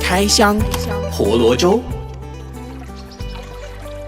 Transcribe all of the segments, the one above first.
开箱婆罗洲。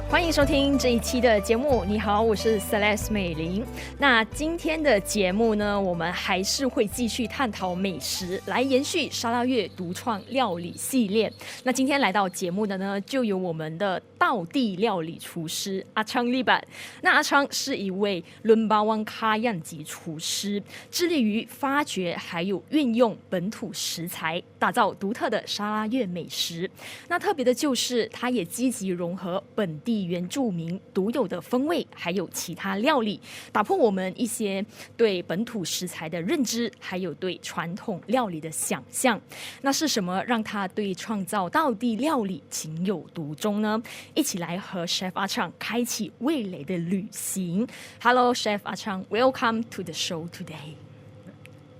欢迎收听这一期的节目。你好，我是 Celes 美玲。那今天的节目呢，我们还是会继续探讨美食，来延续砂拉越独创料理系列。那今天来到节目的呢，就有我们的道地料理厨师Achang Libat。那Achang是一位 Lun Bawang-Kayan 级厨师，致力于发掘还有运用本土食材，打造独特的砂拉越美食。那特别的就是，他也积极融合本地原住民独有的风味，还有其他料理，打破我们一些对本土食材的认知，还有对传统料理的想象。那是什么让他对创造道地料理情有独钟呢？一起来和 Chef Achang 开启味蕾的旅行。Hello, Chef Achang, welcome to the show today.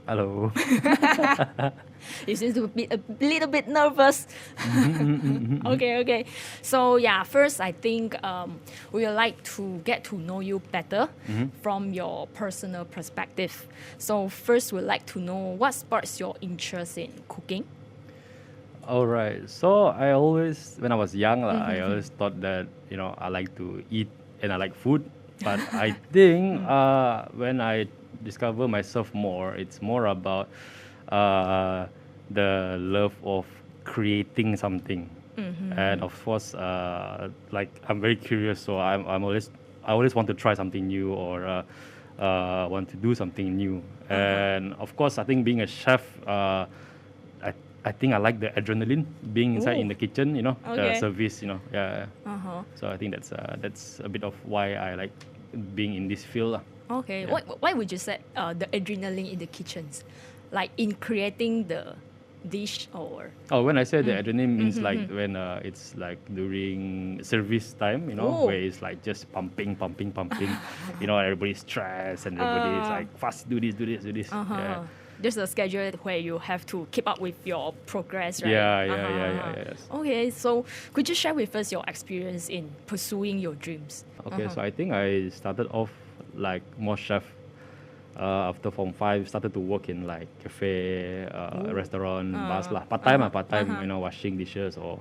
Hello. You seem to be a little bit nervous. Okay. So yeah, first I think we would like to get to know you better from your personal perspective. So first we'd like to know what sparks your interest in cooking. All right. So I always, when I was young, I always thought that, I like to eat and I like food. But I think when I discover myself more, it's more about the love of creating something. And of course, I'm very curious, so I always want to try something new or want to do something new. And of course, I think being a chef, I think I like the adrenaline being inside in the kitchen, the service, yeah. So I think that's a bit of why I like being in this field. Okay, yeah. Why would you say the adrenaline in the kitchens, like in creating the dish or? Oh, when I say the adrenaline means like when it's like during service time, where it's like just pumping. Everybody's stressed and everybody's like fast, do this. Yeah. There's a schedule where you have to keep up with your progress, right? Yeah. Yes. Okay, so could you share with us your experience in pursuing your dreams? Okay, so I think I started off like more chef. After Form 5, started to work in like cafe, restaurant, bars lah. Part time, washing dishes or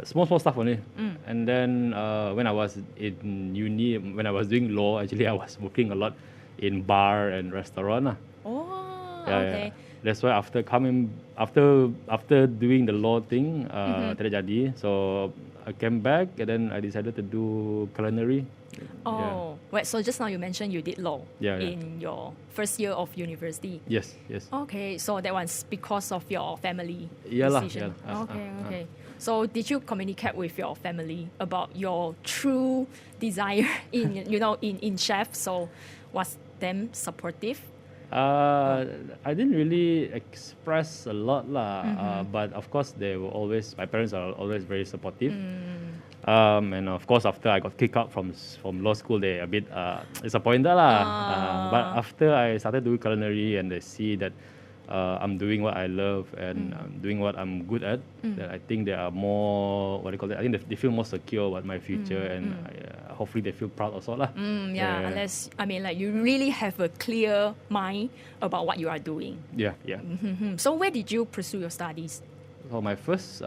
small stuff only. And then when I was in uni, when I was doing law, actually I was working a lot in bar and restaurant. Okay. Yeah. That's why after doing the law thing, tidak jadi. So I came back and then I decided to do culinary. Wait, so just now you mentioned you did law in your first year of university. Yes. Okay, so that was because of your family Yeah. decision. Okay. So did you communicate with your family about your true desire in chef? So was them supportive? I didn't really express a lot but of course my parents are always very supportive. And of course after I got kicked out from law school, they a bit disappointed but after I started doing culinary and they see that I'm doing what I love and doing what I'm good at, then I think they are more, I think they feel more secure about my future and hopefully they feel proud also lah. Unless, you really have a clear mind about what you are doing. Yeah. So where did you pursue your studies? So my first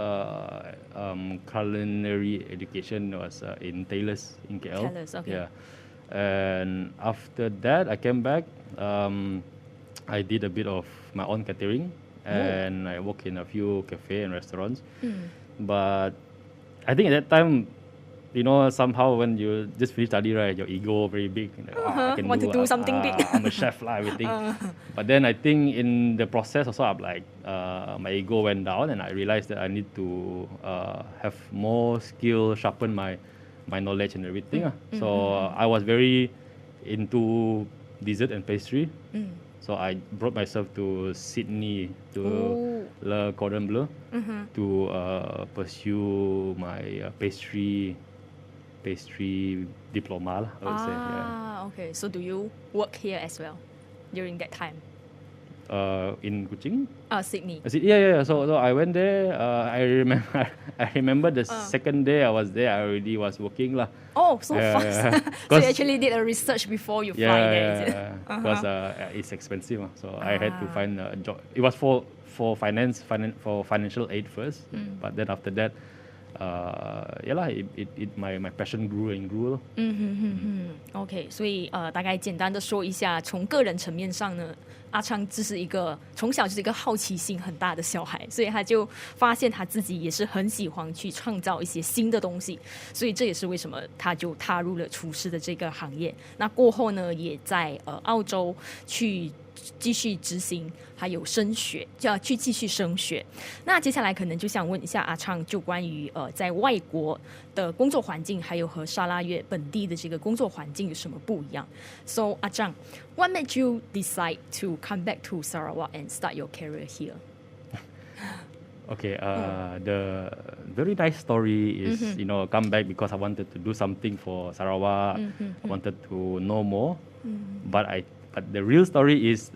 culinary education was in Celes in KL. Celes, okay. Yeah. And after that, I came back. I did a bit of my own catering and I worked in a few cafe and restaurants. But I think at that time, somehow when you just finish study, right, your ego very big. I can want to do something big. I'm a chef, everything. But then I think in the process also, I'm like, my ego went down and I realized that I need to have more skill, sharpen my knowledge and everything. So I was very into dessert and pastry. So I brought myself to Sydney, to Le Cordon Bleu, to pursue my pastry diploma, I would say. Yeah. Okay. So do you work here as well during that time? in Kuching. Sydney. Yeah. So I went there. I remember the second day I was there. I already was working lah. Oh, so fast. So you actually did a research before you fly there, is it? Because it's expensive, so I had to find a job. It was for financial aid first, but then after that, my passion grew and grew. OK， 所以大概简单的说一下，从个人层面上呢，阿昌就是一个从小就是一个好奇心很大的小孩，所以他就发现他自己也是很喜欢去创造一些新的东西，所以这也是为什么他就踏入了厨师的这个行业。那过后呢，也在澳洲去继续执行，还有升学，就要去继续升学。那接下来可能就想问一下阿昌，就关于在外国的工作环境，还有和沙拉越本地的这个工作环境有什么不一样 ？So Achang, what made you decide to come back to Sarawak and start your career here? Okay, the very nice story is come back because I wanted to do something for Sarawak. I wanted to know more, but the real story is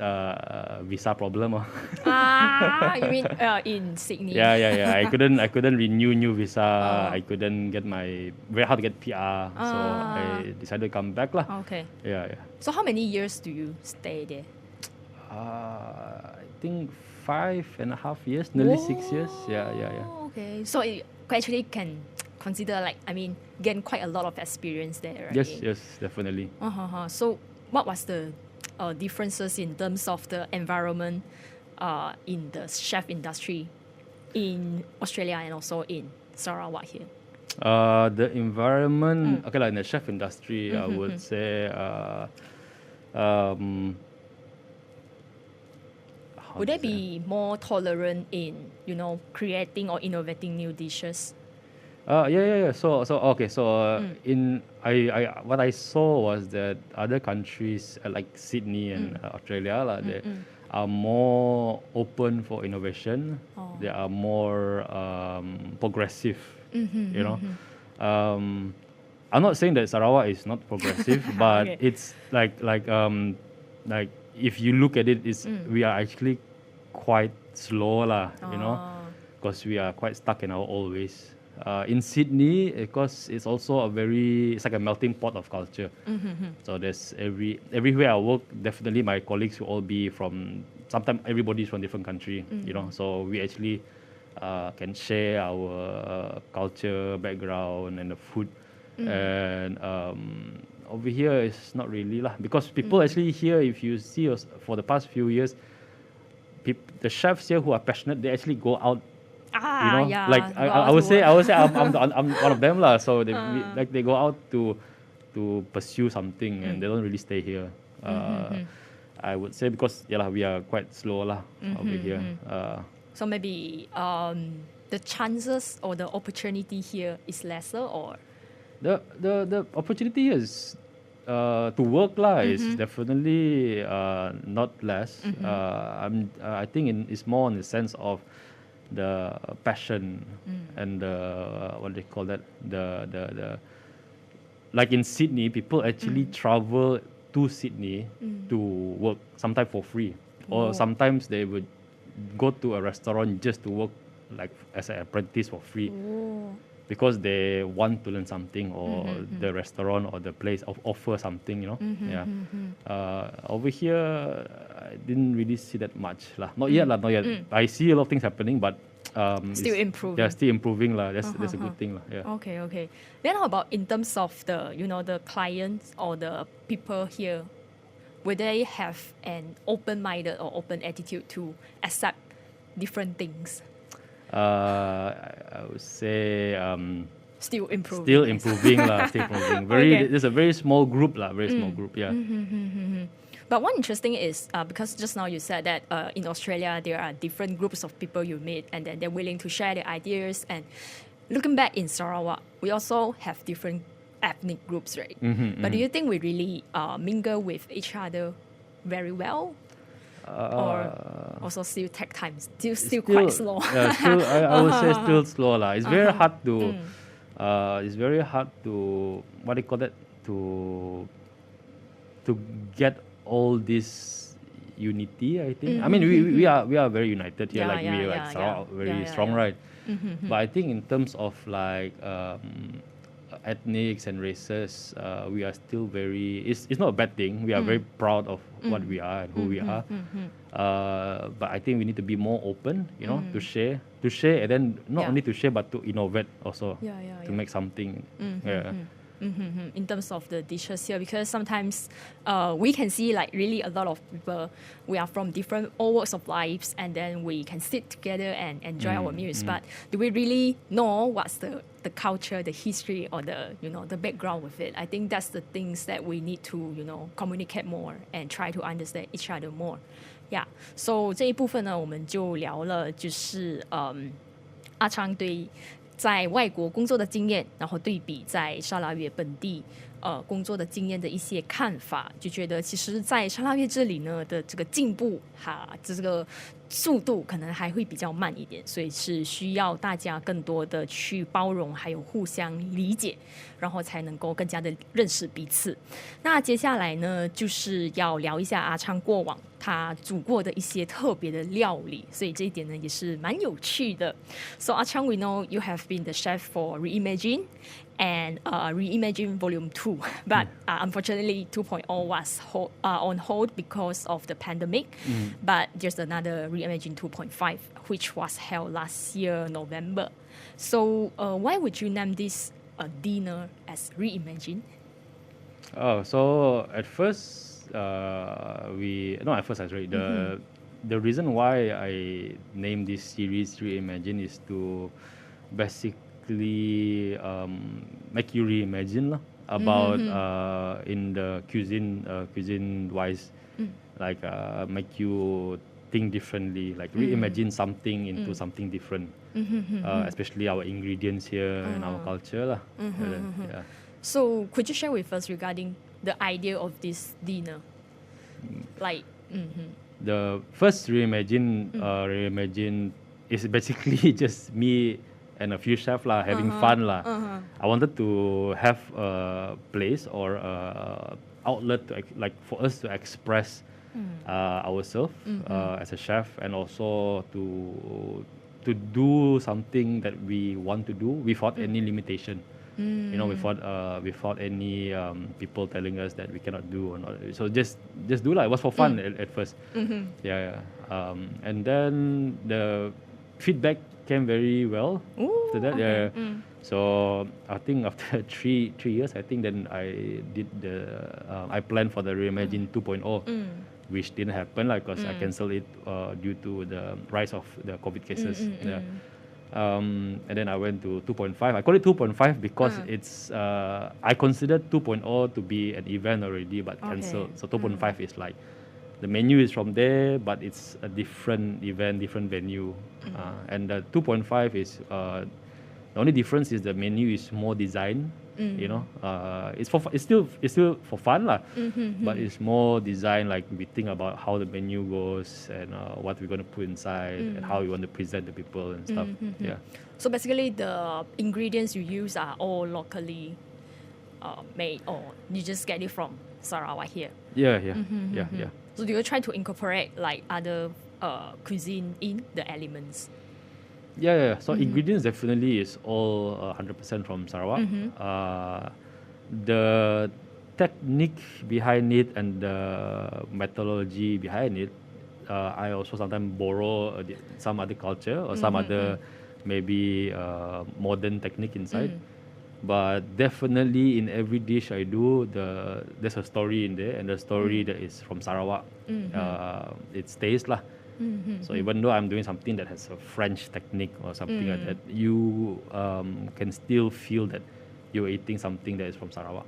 visa problem. You mean in Sydney? Yeah. I couldn't renew new visa. I couldn't get very hard to get PR. So I decided to come back lah. Okay. Yeah. So how many years do you stay there? I think 5.5 years, nearly 6 years. Yeah. Okay. So you actually can consider gain quite a lot of experience there, right? Yes, definitely. So what was the differences in terms of the environment in the chef industry in Australia and also in Sarawak here? The environment, in the chef industry, I would say, would they be more tolerant in, creating or innovating new dishes? Yeah. So in what I saw was that other countries like Sydney and Australia, they are more open for innovation. They are more progressive. I'm not saying that Sarawak is not progressive, but Okay. it's like if you look at it, we are actually quite slow because we are quite stuck in our old ways. In Sydney, because it's also it's like a melting pot of culture. So there's everywhere I work, definitely my colleagues will all be from, sometimes everybody's from different country, so we actually can share our culture, background and the food. And over here it's not really because people actually here, if you see us for the past few years, the chefs here who are passionate, they actually go out. Yeah. I would say I'm one of them lah. So they go out to pursue something and they don't really stay here. I would say because we are quite slow lah over here. So maybe the chances or the opportunity here is lesser, or the opportunity is to work is definitely not less. I think it's more in the sense of the passion and the what do they call that, the like in Sydney, people actually travel to Sydney to work, sometimes for free, or sometimes they would go to a restaurant just to work like as an apprentice for free. Because they want to learn something, or the restaurant or the place offer something, Over here, I didn't really see that much Not yet. I see a lot of things happening, but still improving. Yeah, still improving That's a good thing Yeah. Okay. Then how about in terms of the the clients or the people here? Will they have an open-minded or open attitude to accept different things? I would say still improving. Still improving. There's a very small group small group. Yeah. But one interesting is because just now you said that in Australia there are different groups of people you meet, and then they're willing to share their ideas. And looking back in Sarawak, we also have different ethnic groups, right? But do you think we really mingle with each other very well? Or also still take time, still quite slow. I would say still slow It's very hard to what do you call that, to get all these unity, I think. I mean, we are very united here, we are like Sarawak, very strong, right? But I think in terms of like ethnics and races, we are still very. It's not a bad thing. We are very proud of what we are and who we are. But I think we need to be more open, to share, and then not only to share but to innovate also, to make something. In terms of the dishes here, because sometimes we can see like really a lot of people, we are from different all walks of lives, and then we can sit together and enjoy our meals. But do we really know what's the culture, the history, or the background with it? I think that's the things that we need to communicate more and try to understand each other more. Yeah. So 这一部分呢，我们就聊了，就是阿昌对在外国工作的经验，然后对比在沙拉越本地工作的经验的一些看法，就觉得其实在沙拉越这里呢的这个进步这个速度可能还会比较慢一点，所以是需要大家更多的去包容还有互相理解，然后才能够更加的认识彼此。那接下来呢就是要聊一下阿昌过往他煮过的一些特别的料理，所以这一点呢也是蛮有趣的。So Achang, we know you have been the chef for Reimagine and Reimagine Volume 2, but unfortunately 2.0 was on hold because of the pandemic. But there's another Reimagine 2.5, which was held last year November. So why would you name this dinner as Reimagine? Oh, so at first the reason why I named this series Reimagine is to basically make you reimagine about in the cuisine wise, like make you think differently, like reimagine something into something different, especially our ingredients here and our culture yeah. So could you share with us regarding the idea of this dinner? The first Reimagine is basically just me and a few chefs having fun I wanted to have a place or a outlet to, like for us to express ourselves as a chef, and also to do something that we want to do without any limitation. Without any people telling us that we cannot do or not. So just do it was for fun at first. And then the feedback came very well after that. So I think after three years, I think then I did I planned for the Reimagine 2.0, which didn't happen because I canceled it due to the rise of the COVID cases. And then I went to 2.5. I call it 2.5 because it's I considered 2.0 to be an event already, but cancelled. So 2.5 is like the menu is from there, but it's a different event, different venue. And the 2.5 is the only difference is the menu is more designed. It's still for fun but it's more designed, like we think about how the menu goes and what we're going to put inside and how we want to present the people and stuff. So basically the ingredients you use are all locally made, or you just get it from Sarawak here? Yeah. So do you try to incorporate like other cuisine in the elements? Yeah. So ingredients definitely is all 100% from Sarawak. The technique behind it and the methodology behind it, I also sometimes borrow some other culture or some other maybe modern technique inside. But definitely in every dish I do, there's a story in there, and the story that is from Sarawak. It stays . So even though I'm doing something that has a French technique or something like that, you can still feel that you're eating something that is from Sarawak.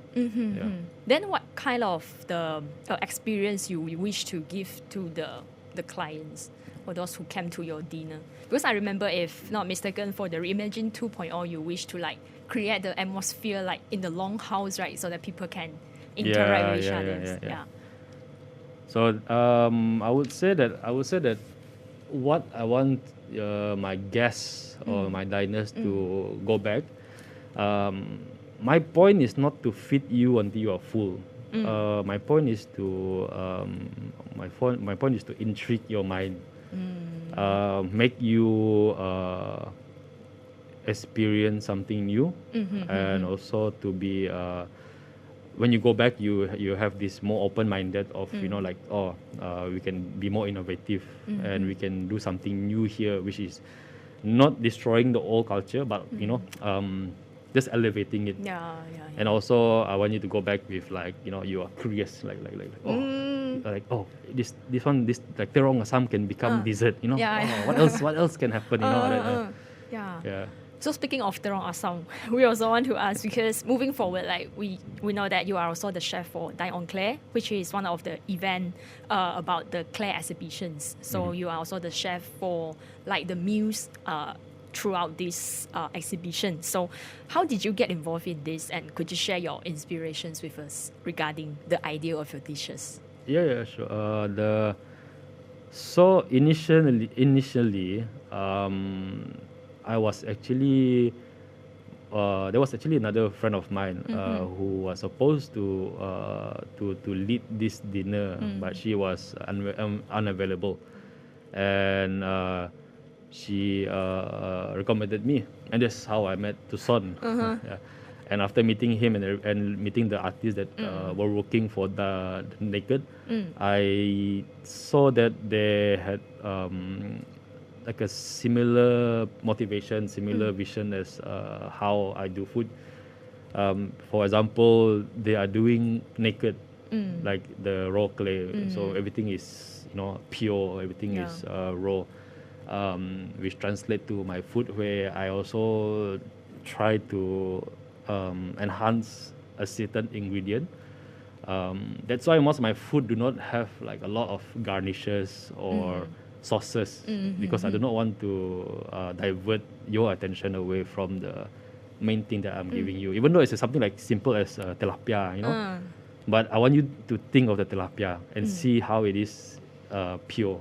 Then what kind of the experience you wish to give to the clients or those who came to your dinner? Because I remember, if not mistaken, for the Reimagine 2.0, you wish to like create the atmosphere like in the longhouse, right? So that people can interact with each other. So I would say that what I want my guests or my diners to go back. My point is not to feed you until you are full. My point is to my point is to intrigue your mind, make you experience something new, and also to be when you go back, you have this more open-minded of like we can be more innovative and we can do something new here, which is not destroying the old culture, but just elevating it. And also I want you to go back with like you are curious, like this like terong asam can become dessert. What else can happen? So speaking of terong asam, we also want to ask, because moving forward, like we know that you are also the chef for Dine on Clay, which is one of the event about the clay exhibitions. So you are also the chef for like the meals throughout this exhibition. So how did you get involved in this, and could you share your inspirations with us regarding the idea of your dishes? Yeah, sure. So initially, I was actually there was actually another friend of mine who was supposed to lead this dinner, but she was unavailable, and she recommended me, and that's how I met Tucson. And after meeting him and meeting the artists that were working for the Naked, I saw that they had like a similar motivation, similar vision as how I do food. For example, they are doing naked, like the raw clay. So everything is pure, everything is raw, which translate to my food, where I also try to enhance a certain ingredient. That's why most of my food do not have like a lot of garnishes or sauces, because I do not want to divert your attention away from the main thing that I'm giving you. Even though it's something like simple as tilapia, but I want you to think of the tilapia and see how it is pure,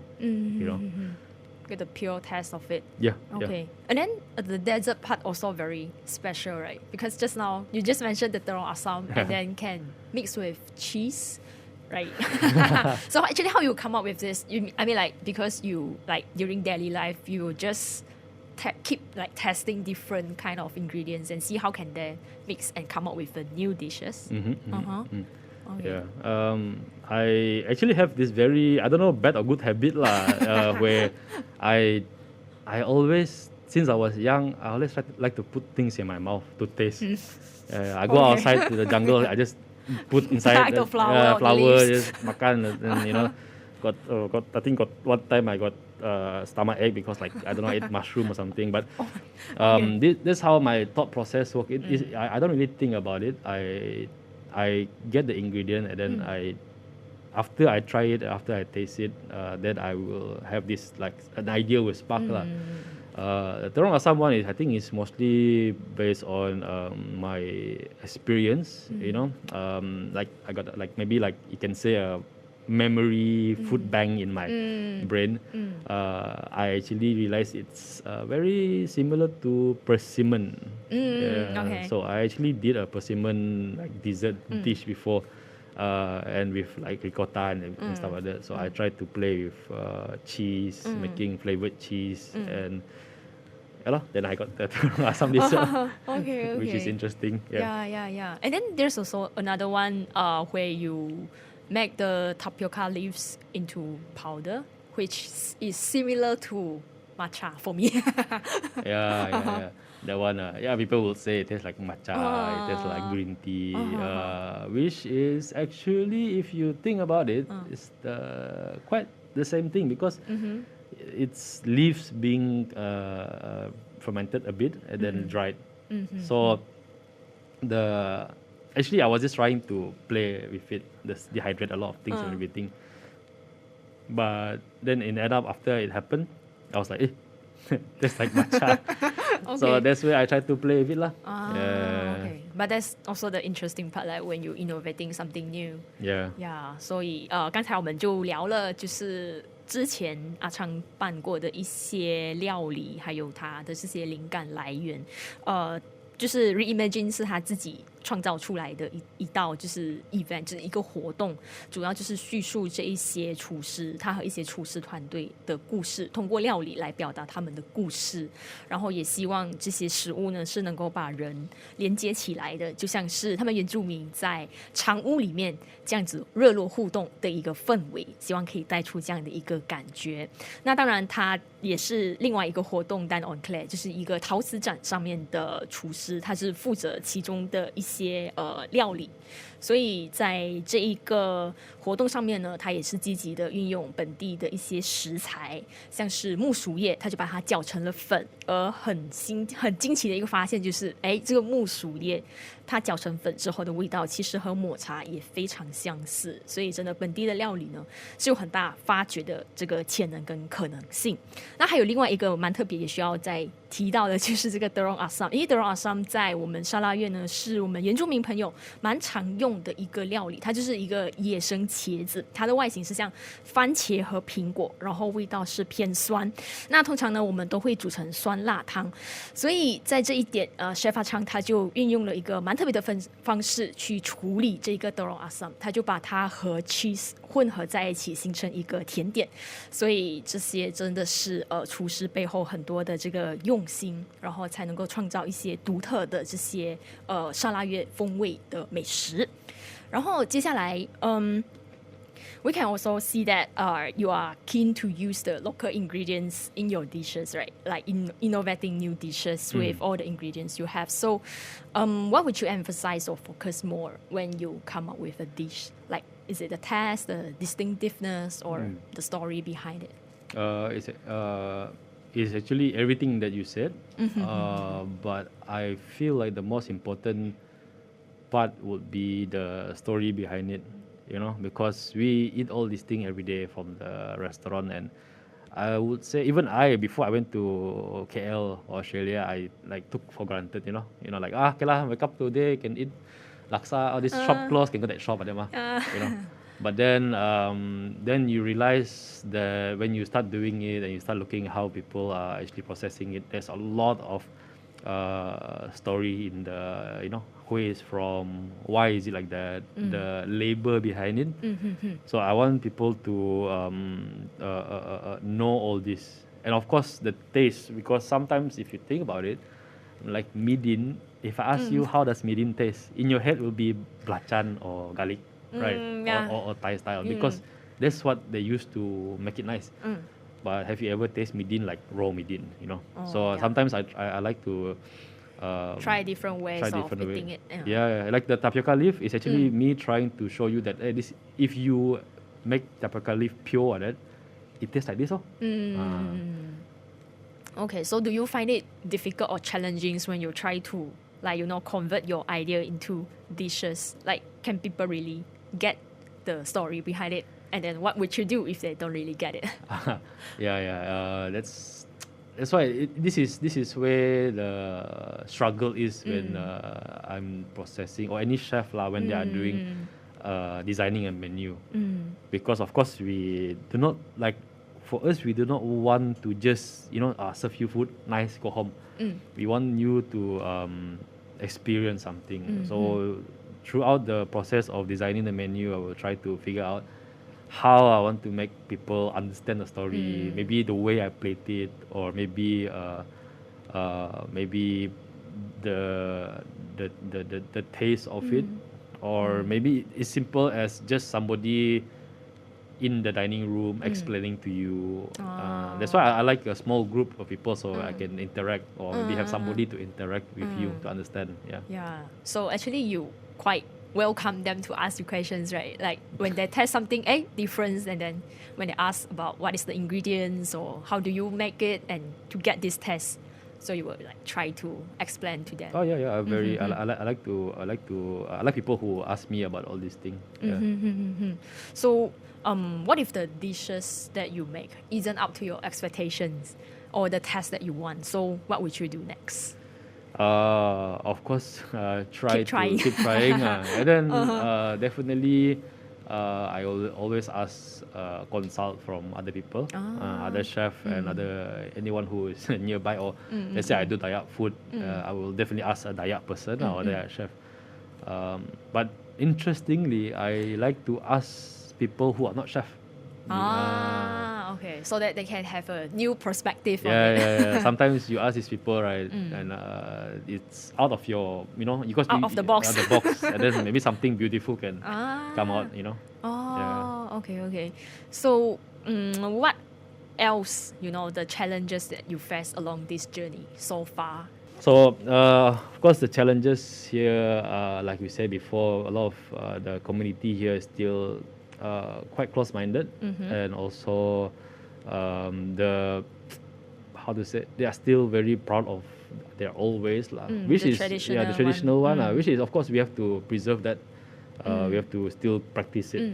Get the pure taste of it. Yeah. Okay. Yeah. And then the dessert part also very special, right? Because just now you just mentioned the terong asam and then can mix with cheese. Right. So actually, how you come up with this? Because you like during daily life, you just keep like testing different kind of ingredients and see how can they mix and come up with the new dishes. Okay. Yeah. I actually have this very, I don't know, bad or good habit where I always, since I was young, I always like to put things in my mouth to taste. I go outside to the jungle, I just put inside the flower, just makan, and I think one time I got stomach ache because like I don't know, ate mushroom or something. But this how my thought process works. I don't really think about it. I get the ingredient, and then after I try it, after I taste it, then I will have this like an idea with spark lah. The terong asam one I think is mostly based on my experience. Like I got like maybe like you can say a memory food bank in my brain. I actually realized it's very similar to persimmon. Okay. So I actually did a persimmon like dessert dish before, and with like ricotta and stuff like that. So I tried to play with cheese, making flavored cheese, and then I got the asam dessert, okay. which is interesting. Yeah. And then there's also another one where you make the tapioca leaves into powder, which is similar to matcha for me. Yeah. That one, people will say it tastes like matcha, it tastes like green tea, which is actually, if you think about it, it's quite the same thing, because it's leaves being fermented a bit and then dried. So actually I was just trying to play with it, just dehydrate a lot of things and everything. But then it ended up, after it happened, I was like, tastes like matcha. Okay. So that's where I try to play with it lah. Okay. But that's also the interesting part, like when you're innovating something new. Yeah. 所以刚才我们就聊了，就是之前阿昌办过的一些料理，还有他的这些灵感来源。就是 reimagine 是他自己创造出来的一道就是 event， 就是一个活动，主要就是叙述这一些厨师他和一些厨师团队的故事，通过料理来表达他们的故事，然后也希望这些食物呢是能够把人连接起来的，就像是他们原住民在长屋里面这样子热络互动的一个氛围，希望可以带出这样的一个感觉。那当然他也是另外一个活动单 on clay， 就是一个陶瓷展上面的厨师，他是负责其中的一些料理，所以在这一个活动上面呢，他也是积极的运用本地的一些食材，像是木薯叶，他就把它搅成了粉，而很惊奇的一个发现就是，这个木薯叶它搅成粉之后的味道，其实和抹茶也非常相似，所以真的本地的料理呢是有很大发掘的这个潜能跟可能性。那还有另外一个蛮特别也需要再提到的，就是这个 Derong Asam， 因为 Derong Asam 在我们沙拉越呢是我们原住民朋友蛮常用的一个料理，它就是一个野生茄子，它的外形是像番茄和苹果，然后味道是偏酸。那通常呢我们都会煮成酸辣汤，所以在这一点Chef Achang 他就运用了一个蛮特别的方式去处理这个 Derong Asam， 他就把它和 cheese 混合在一起形成一个甜点，所以这些真的是厨师背后很多的这个用心，然后才能够创造一些独特的这些沙拉越风味的美食。然后接下来we can also see that you are keen to use the local ingredients in your dishes, right? Like innovating new dishes with all the ingredients you have. So what would you emphasize or focus more when you come up with a dish? Like, is it the taste, the distinctiveness, or the story behind it? It's actually everything that you said. But I feel like the most important part would be the story behind it. You know, because we eat all these things every day from the restaurant, and I would say even before I went to KL or Australia, I like took for granted, you know, like okay lah, wake up today can eat laksa, or this shop closed, can go that shop, you know. But then you realize that when you start doing it and you start looking how people are actually processing it, there's a lot of story in the who is from, why is it like that, the labor behind it. So I want people to know all this, and of course the taste, because sometimes if you think about it, like midin, if I ask you how does midin taste, in your head will be belacan or garlic, right? Or Thai style, because that's what they used to make it nice. But have you ever tasted midin, like raw midin, sometimes I like to try different ways of eating it. Yeah, like the tapioca leaf is actually me trying to show you that this, if you make tapioca leaf pure, that it tastes like this. Okay, so do you find it difficult or challenging when you try to convert your idea into dishes? Like, can people really get the story behind it? And then what would you do if they don't really get it? That's why this is where the struggle is when I'm processing, or any chef when they are doing designing a menu, because of course we do not like, for us we do not want to just serve you food, nice, go home. We want you to experience something. So throughout the process of designing the menu, I will try to figure out how I want to make people understand the story. Maybe the way I plate it, or maybe the taste of it, or maybe it's simple as just somebody in the dining room explaining to you. That's why I like a small group of people, so I can interact, or maybe have somebody to interact with you to understand. Yeah. So actually you quite welcome them to ask you questions, right? Like when they test something different, and then when they ask about what is the ingredients or how do you make it, and to get this test, so you will like try to explain to them. I like people who ask me about all these things. So what if the dishes that you make isn't up to your expectations or the test that you want? So what would you do next? Of course, keep trying. And then definitely I will always ask consult from other people, other chef and anyone who is nearby, or let's say I do Dayak food, I will definitely ask a Dayak person or Dayak chef But interestingly, I like to ask people who are not chef. Okay, so that they can have a new perspective on Yeah, it. yeah. Sometimes you ask these people, right, and it's out of your, because Out of the box. Out of the box, and then maybe something beautiful can come out, Okay. So, what else, the challenges that you faced along this journey so far? So, of course, the challenges here, like we said before, a lot of the community here is still quite close-minded, and also they are still very proud of their old ways, which the is traditional the traditional one, one. which is, of course, we have to preserve that. We have to still practice it.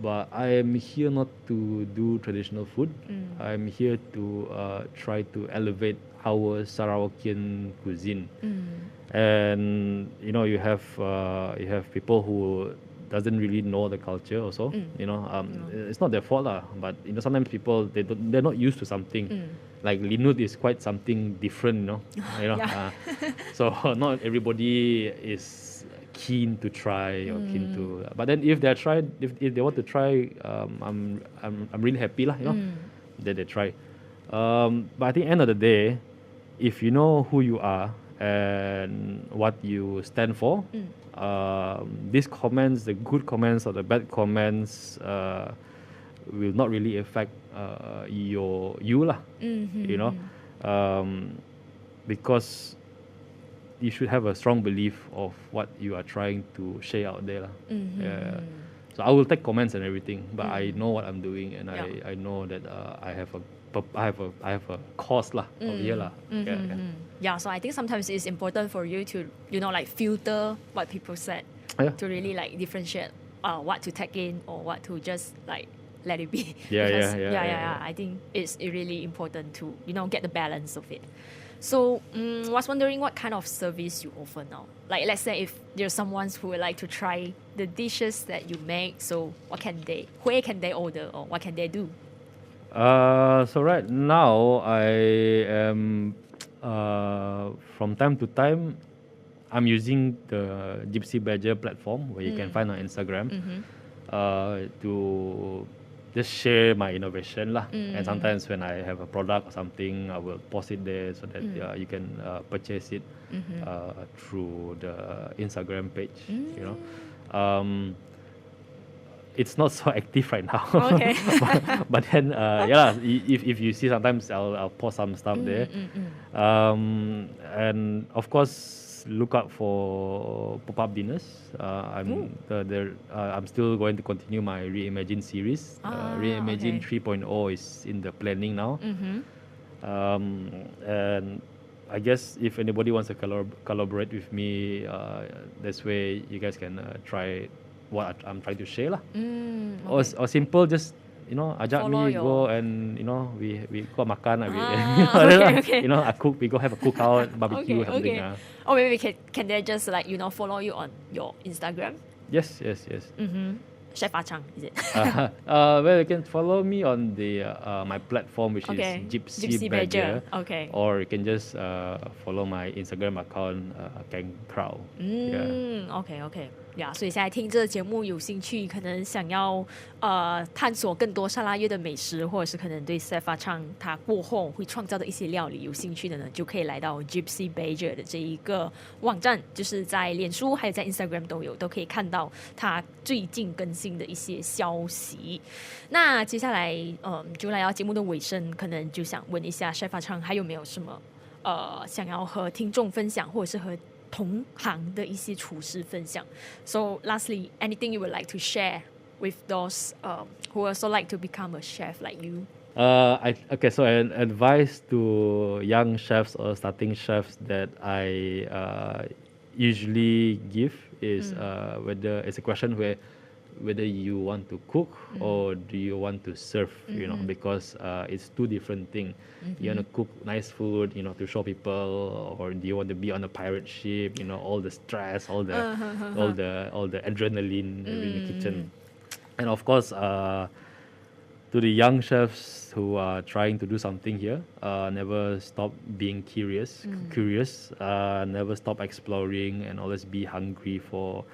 But I am here not to do traditional food. I'm here to try to elevate our Sarawakian cuisine. And you have people who doesn't really know the culture also. It's not their fault but sometimes people they're not used to something. Like linut is quite something different. So not everybody is keen to try or keen to. But then if they want to try, I'm really happy that they try. But at the end of the day, if you know who you are and what you stand for, these comments, the good comments or the bad comments, will not really affect you because you should have a strong belief of what you are trying to share out there. So I will take comments and everything, but I know what I'm doing, and I know that I have a cause of here Yeah, so I think sometimes it's important for you to filter what people said to really differentiate what to take in or what to just let it be. Yeah. I think it's really important to get the balance of it. So was wondering what kind of service you offer now. Like let's say if there's someone who would like to try the dishes that you make, so where can they order or what can they do? So right now I am from time to time I'm using the GypsyBadger platform where you can find on Instagram to just share my innovation and sometimes when I have a product or something, I will post it there so that you can purchase it through the Instagram page. It's not so active right now. Okay. but then if you see, sometimes I'll post some stuff there. And of course, look out for pop-up dinners. I'm still going to continue my Reimagine series. Reimagine 3.0 is in the planning now. And I guess if anybody wants to collaborate with me, this way you guys can try what I'm trying to share or simple, just ajak Follow me your... go and we go makan okay. I cook, we go have a cookout, barbecue, something. Or maybe can they just follow you on your Instagram? Yes. Chef Achang, is it? Well, you can follow me on the my platform, which is GypsyBadger. Okay. Or you can just follow my Instagram account, Gang Crow. OK。所以现在听这个节目有兴趣，可能想要探索更多沙拉越的美食，或者是可能对 Chef Achang 他过后会创造的一些料理有兴趣的呢，就可以来到 GypsyBadger 的这一个网站，就是在脸书还有在 Instagram 都可以看到他最近更新的一些消息。那接下来就来到节目的尾声，可能就想问一下 Chef Achang 还有没有什么想要和听众分享，或者是和同行的一些厨师分享。So lastly, anything you would like to share with those who also like to become a chef like you? So an advice to young chefs or starting chefs that I usually give is whether it's a question whether you want to cook or do you want to serve, because it's two different things. You want to cook nice food, to show people, or do you want to be on a pirate ship, all the stress, all the all the adrenaline in the kitchen. And of course, to the young chefs who are trying to do something here, never stop being curious, never stop exploring, and always be hungry for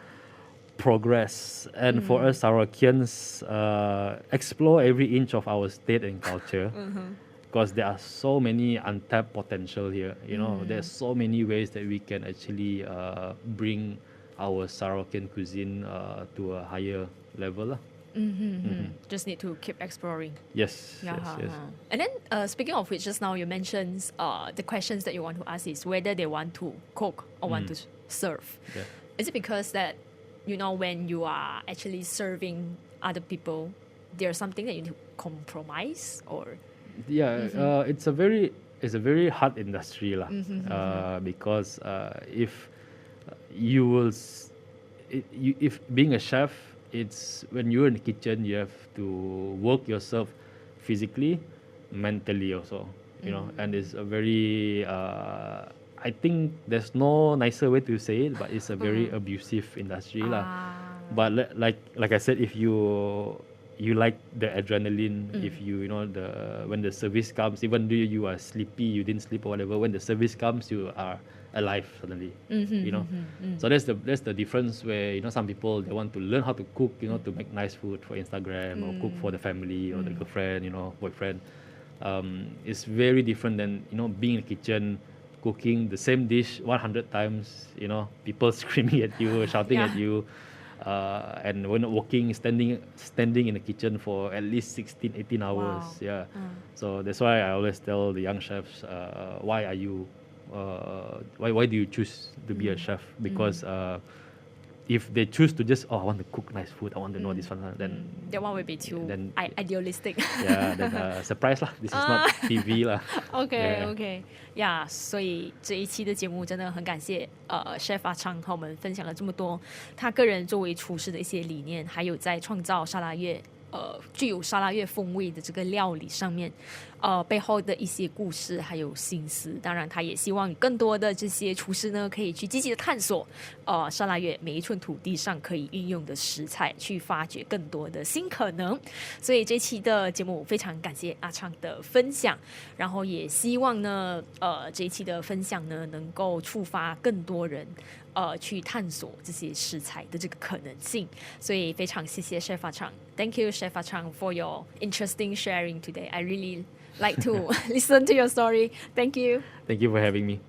progress. And for us Sarawakians, explore every inch of our state and culture. Because there are so many untapped potential here, there's so many ways that we can actually bring our Sarawakian cuisine to a higher level. Just need to keep exploring. Yes. And then speaking of which, just now you mentioned the questions that you want to ask is whether they want to cook or want to serve. Yeah. Is it because that, when you are actually serving other people, there's something that you need to compromise or... Yeah, it's a very hard industry because if you will, if being a chef, it's when you're in the kitchen, you have to work yourself physically, mentally also, and it's a very, I think there's no nicer way to say it, but it's a very abusive industry But like I said, if you like the adrenaline, if when the service comes, even though you are sleepy, you didn't sleep or whatever, when the service comes, you are alive suddenly. So that's the difference where some people, they want to learn how to cook, to make nice food for Instagram or cook for the family or the girlfriend, boyfriend. It's very different than being in the kitchen, cooking the same dish 100 times, people screaming at you, shouting at you. And when working, standing in the kitchen for at least 16, 18 hours. Wow. So that's why I always tell the young chefs, why do you choose to be a chef? Because if they choose to just, I want to cook nice food, I want to know this one, then that one will be too idealistic. Then surprise lah. This is not TV lah. OK， 呀，所以这一期的节目真的很感谢Chef Achang 和我们分享了这么多他个人作为厨师的一些理念，还有在创造沙拉越具有沙拉越风味的这个料理上面背后的一些故事还有心思。当然他也希望更多的这些厨师呢可以去积极的探索沙拉越每一寸土地上可以运用的食材，去发掘更多的新可能。所以这期的节目非常感谢阿昌的分享，然后也希望呢这一期的分享呢能够触发更多人去探索这些食材的这个可能性。所以非常谢谢 Chef Achang。 Thank you Chef Achang for your interesting sharing today. I really like to listen to your story. Thank you. Thank you for having me.